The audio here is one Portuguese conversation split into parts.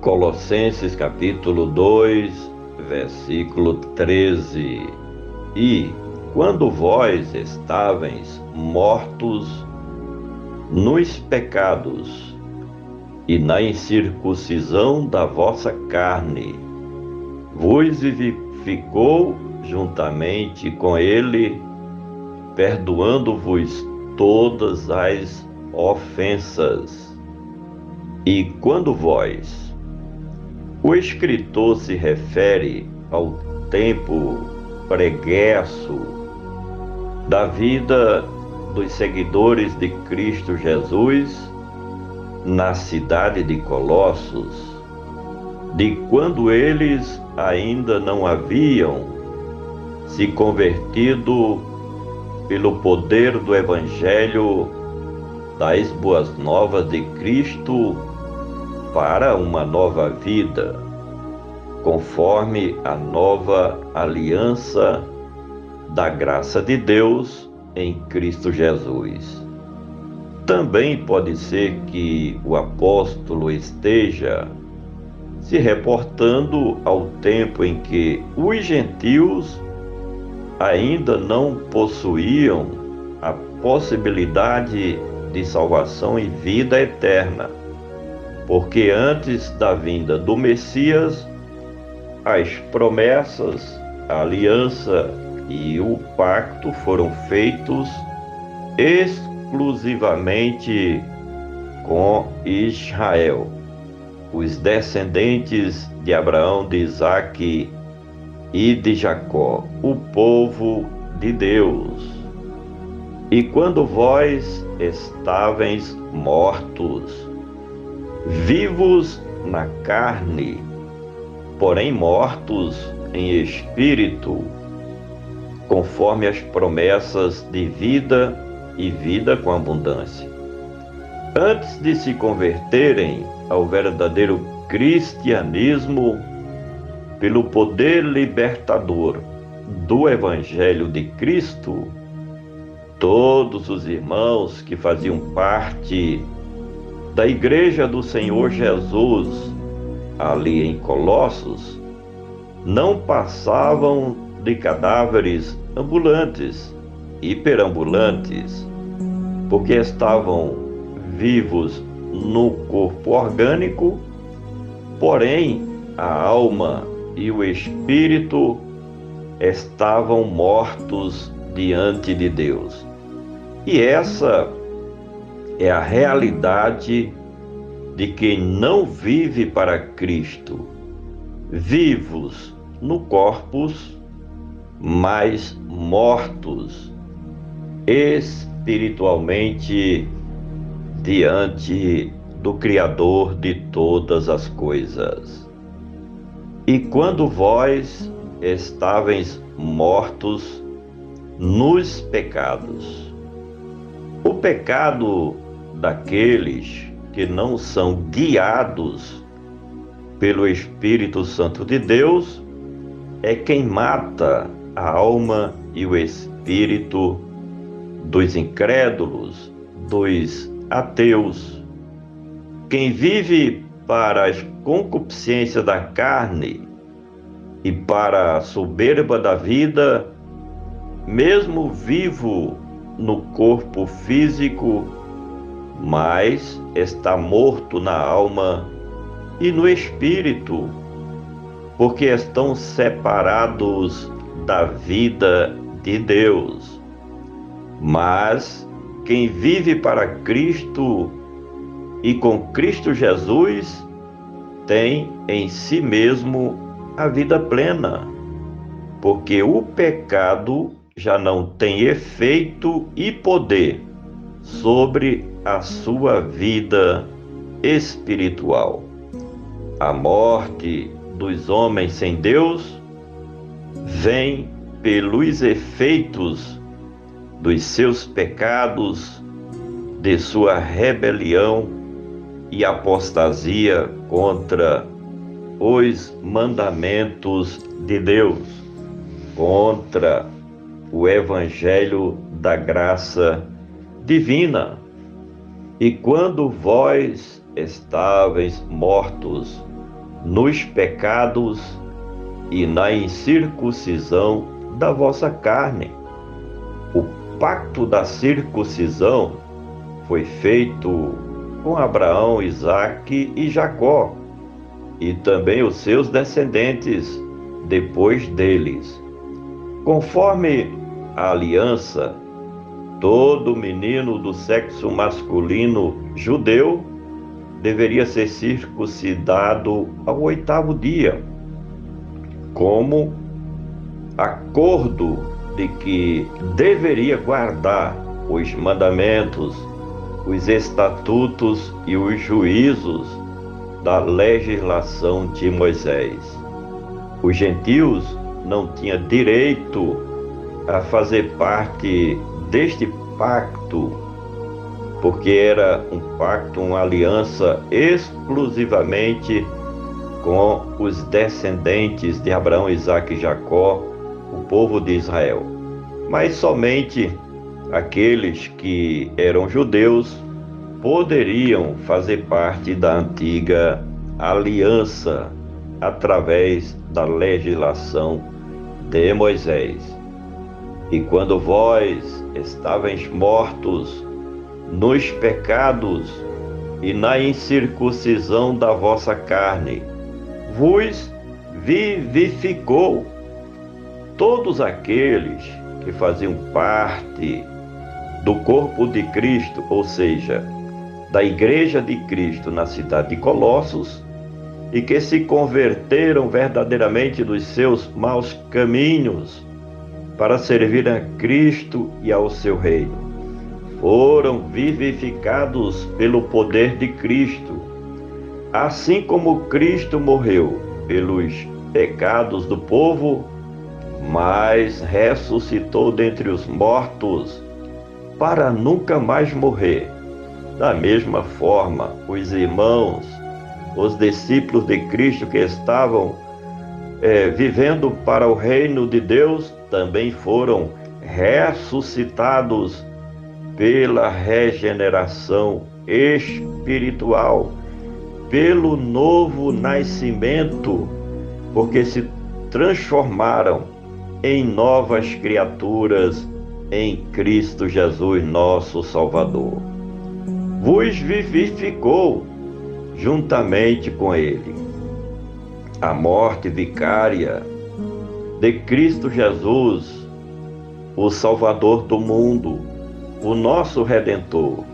Colossenses capítulo 2, versículo 13. E, quando vós estáveis mortos nos pecados e na incircuncisão da vossa carne, vos vivificou juntamente com ele, perdoando-vos todas as ofensas. E quando vós, o escritor se refere ao tempo pregresso da vida dos seguidores de Cristo Jesus na cidade de Colossos, de quando eles ainda não haviam se convertido pelo poder do Evangelho das Boas Novas de Cristo para uma nova vida, conforme a nova aliança da graça de Deus em Cristo Jesus. Também pode ser que o apóstolo esteja se reportando ao tempo em que os gentios ainda não possuíam a possibilidade de salvação e vida eterna, porque antes da vinda do Messias, as promessas, a aliança e o pacto foram feitos exclusivamente com Israel, os descendentes de Abraão, de Isaque e de Jacó, o povo de Deus. E quando vós estáveis mortos, vivos na carne, porém mortos em espírito, conforme as promessas de vida e vida com abundância. Antes de se converterem ao verdadeiro cristianismo, pelo poder libertador do Evangelho de Cristo, todos os irmãos que faziam parte da Igreja do Senhor Jesus, ali em Colossos, não passavam de cadáveres ambulantes e perambulantes, porque estavam vivos no corpo orgânico, porém a alma e o espírito estavam mortos diante de Deus. E essa é a realidade de quem não vive para Cristo, vivos no corpus, mas mortos espiritualmente diante do Criador de todas as coisas. E quando vós estáveis mortos nos pecados, o pecado daqueles que não são guiados pelo Espírito Santo de Deus é quem mata a alma e o espírito dos incrédulos, dos ateus. Quem vive para as concupiscências da carne e para a soberba da vida, mesmo vivo no corpo físico, mas está morto na alma e no espírito, porque estão separados da vida de Deus. Mas quem vive para Cristo e com Cristo Jesus tem em si mesmo a vida plena, porque o pecado já não tem efeito e poder sobre a sua vida espiritual. A morte dos homens sem Deus vem pelos efeitos dos seus pecados, de sua rebelião e apostasia contra os mandamentos de Deus, contra o Evangelho da graça divina. E quando vós estáveis mortos nos pecados e na incircuncisão da vossa carne. O pacto da circuncisão foi feito com Abraão, Isaque e Jacó, e também os seus descendentes depois deles. Conforme a aliança, todo menino do sexo masculino judeu deveria ser circuncidado ao 8º dia, como acordo de que deveria guardar os mandamentos, os estatutos e os juízos da legislação de Moisés. Os gentios não tinham direito a fazer parte deste pacto, porque era um pacto, uma aliança exclusivamente com os descendentes de Abraão, Isaque e Jacó, o povo de Israel. Mas somente aqueles que eram judeus poderiam fazer parte da antiga aliança através da legislação de Moisés. E quando vós estáveis mortos nos pecados e na incircuncisão da vossa carne, vos vivificou. Todos aqueles que faziam parte do corpo de Cristo, ou seja, da Igreja de Cristo na cidade de Colossos, e que se converteram verdadeiramente dos seus maus caminhos para servir a Cristo e ao seu reino, foram vivificados pelo poder de Cristo. Assim como Cristo morreu pelos pecados do povo, mas ressuscitou dentre os mortos para nunca mais morrer. Da mesma forma, os irmãos, os discípulos de Cristo que estavam vivendo para o reino de Deus, também foram ressuscitados pela regeneração espiritual, pelo novo nascimento, porque se transformaram em novas criaturas em Cristo Jesus, nosso Salvador. Vos vivificou juntamente com Ele. A morte vicária de Cristo Jesus, o Salvador do mundo, o nosso Redentor,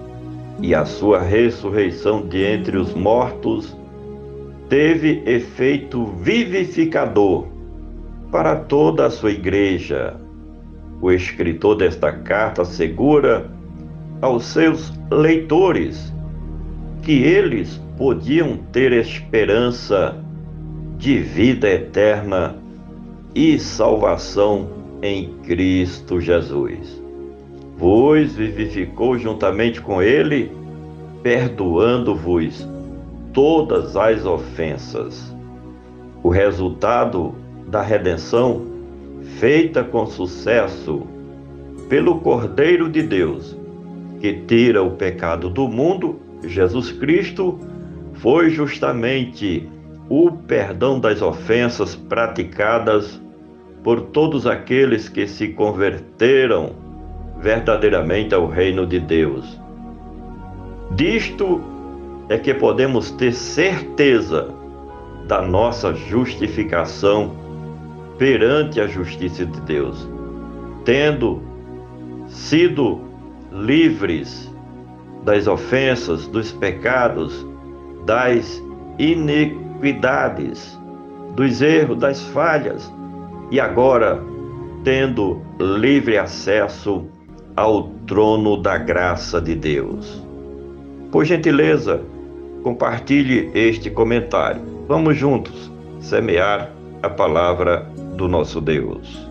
e a sua ressurreição de entre os mortos teve efeito vivificador para toda a sua igreja. O escritor desta carta assegura aos seus leitores que eles podiam ter esperança de vida eterna e salvação em Cristo Jesus. Vos vivificou juntamente com Ele, perdoando-vos todas as ofensas. O resultado da redenção, feita com sucesso pelo Cordeiro de Deus, que tira o pecado do mundo, Jesus Cristo, foi justamente o perdão das ofensas praticadas por todos aqueles que se converteram verdadeiramente ao reino de Deus. Disto é que podemos ter certeza da nossa justificação perante a justiça de Deus, tendo sido livres das ofensas, dos pecados, das iniquidades, dos erros, das falhas, e agora tendo livre acesso ao trono da graça de Deus. Por gentileza, compartilhe este comentário. Vamos juntos semear a palavra do nosso Deus.